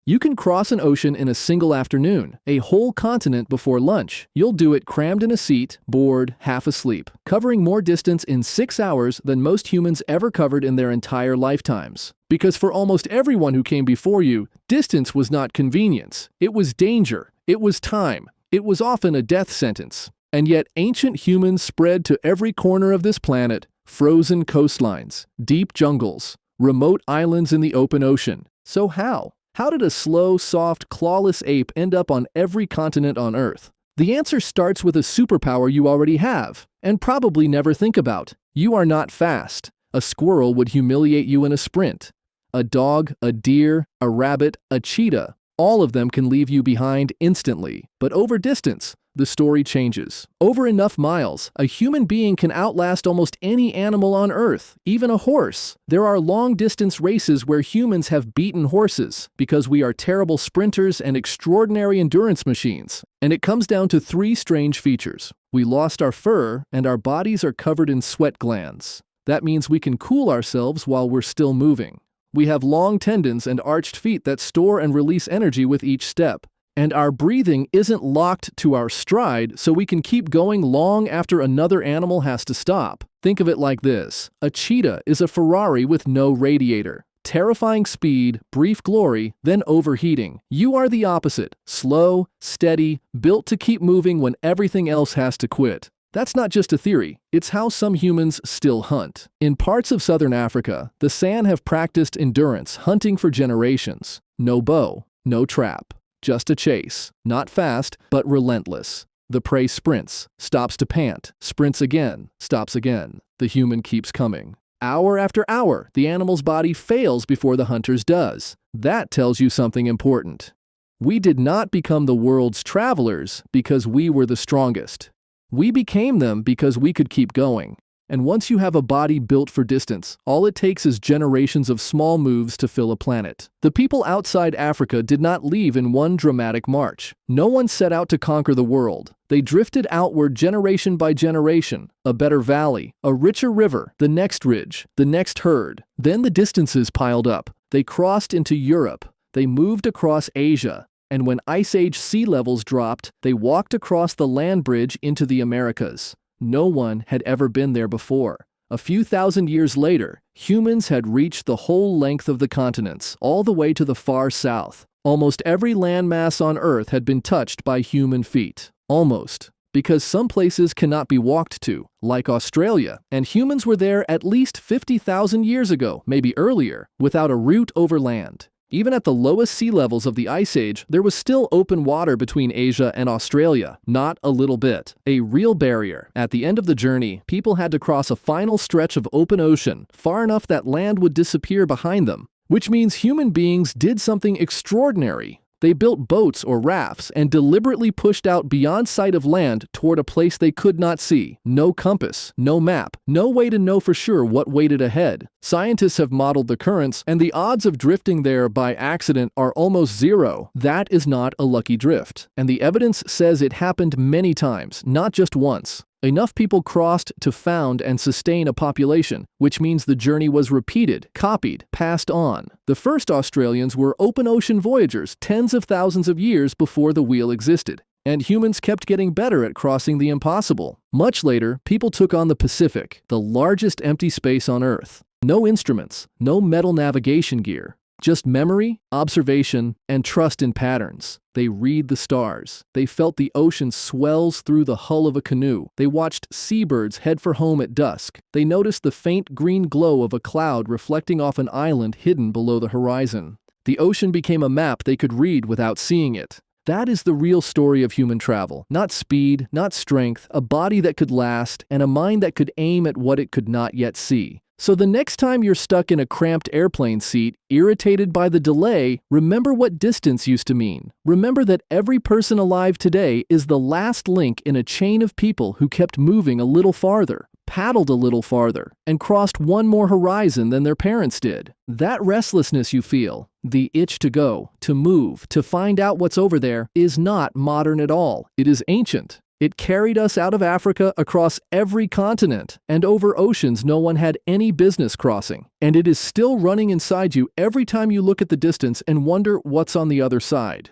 You can cross an ocean in a single afternoon, a whole continent before lunch. You'll do it crammed in a seat, bored, half asleep, covering more distance in 6 hours than most humans ever covered in their entire lifetimes. Because for almost everyone who came before you, distance was not convenience. It was danger. It was time. It was often a death sentence. And yet ancient humans spread to every corner of this planet, frozen coastlines, deep jungles, remote islands in the open ocean. So how? How did a slow, soft, clawless ape end up on every continent on Earth? The answer starts with a superpower you already have, and probably never think about. You are not fast. A squirrel would humiliate you in a sprint. A dog, a deer, a rabbit, a cheetah, all of them can leave you behind instantly. But over distance, the story changes. Over enough miles, a human being can outlast almost any animal on Earth, even a horse. There are long-distance races where humans have beaten horses because we are terrible sprinters and extraordinary endurance machines. And it comes down to 3 strange features. We lost our fur, and our bodies are covered in sweat glands. That means we can cool ourselves while we're still moving. We have long tendons and arched feet that store and release energy with each step. And our breathing isn't locked to our stride, so we can keep going long after another animal has to stop. Think of it like this. A cheetah is a Ferrari with no radiator. Terrifying speed, brief glory, then overheating. You are the opposite. Slow, steady, built to keep moving when everything else has to quit. That's not just a theory, it's how some humans still hunt. In parts of southern Africa, the San have practiced endurance, hunting for generations. No bow, no trap. Just a chase. Not fast, but relentless. The prey sprints, stops to pant, sprints again, stops again. The human keeps coming. Hour after hour, the animal's body fails before the hunter's does. That tells you something important. We did not become the world's travelers because we were the strongest. We became them because we could keep going. And once you have a body built for distance, all it takes is generations of small moves to fill a planet. The people outside Africa did not leave in one dramatic march. No one set out to conquer the world. They drifted outward generation by generation. A better valley, a richer river, the next ridge, the next herd. Then the distances piled up. They crossed into Europe. They moved across Asia. And when Ice Age sea levels dropped, they walked across the land bridge into the Americas. No one had ever been there before. A few thousand years later, humans had reached the whole length of the continents, all the way to the far south. Almost every landmass on Earth had been touched by human feet. Almost. Because some places cannot be walked to, like Australia, and humans were there at least 50,000 years ago, maybe earlier, without a route over land. Even at the lowest sea levels of the Ice Age, there was still open water between Asia and Australia. Not a little bit. A real barrier. At the end of the journey, people had to cross a final stretch of open ocean, far enough that land would disappear behind them. Which means human beings did something extraordinary. They built boats or rafts and deliberately pushed out beyond sight of land toward a place they could not see. No compass, no map, no way to know for sure what waited ahead. Scientists have modeled the currents, and the odds of drifting there by accident are almost zero. That is not a lucky drift. And the evidence says it happened many times, not just once. Enough people crossed to found and sustain a population, which means the journey was repeated, copied, passed on. The first Australians were open ocean voyagers tens of thousands of years before the wheel existed. And humans kept getting better at crossing the impossible. Much later, people took on the Pacific, the largest empty space on Earth. No instruments, no metal navigation gear. Just memory, observation, and trust in patterns. They read the stars. They felt the ocean swells through the hull of a canoe. They watched seabirds head for home at dusk. They noticed the faint green glow of a cloud reflecting off an island hidden below the horizon. The ocean became a map they could read without seeing it. That is the real story of human travel. Not speed, not strength, a body that could last, and a mind that could aim at what it could not yet see. So the next time you're stuck in a cramped airplane seat, irritated by the delay, remember what distance used to mean. Remember that every person alive today is the last link in a chain of people who kept moving a little farther, paddled a little farther, and crossed one more horizon than their parents did. That restlessness you feel, the itch to go, to move, to find out what's over there, is not modern at all. It is ancient. It carried us out of Africa across every continent and over oceans no one had any business crossing. And it is still running inside you every time you look at the distance and wonder what's on the other side.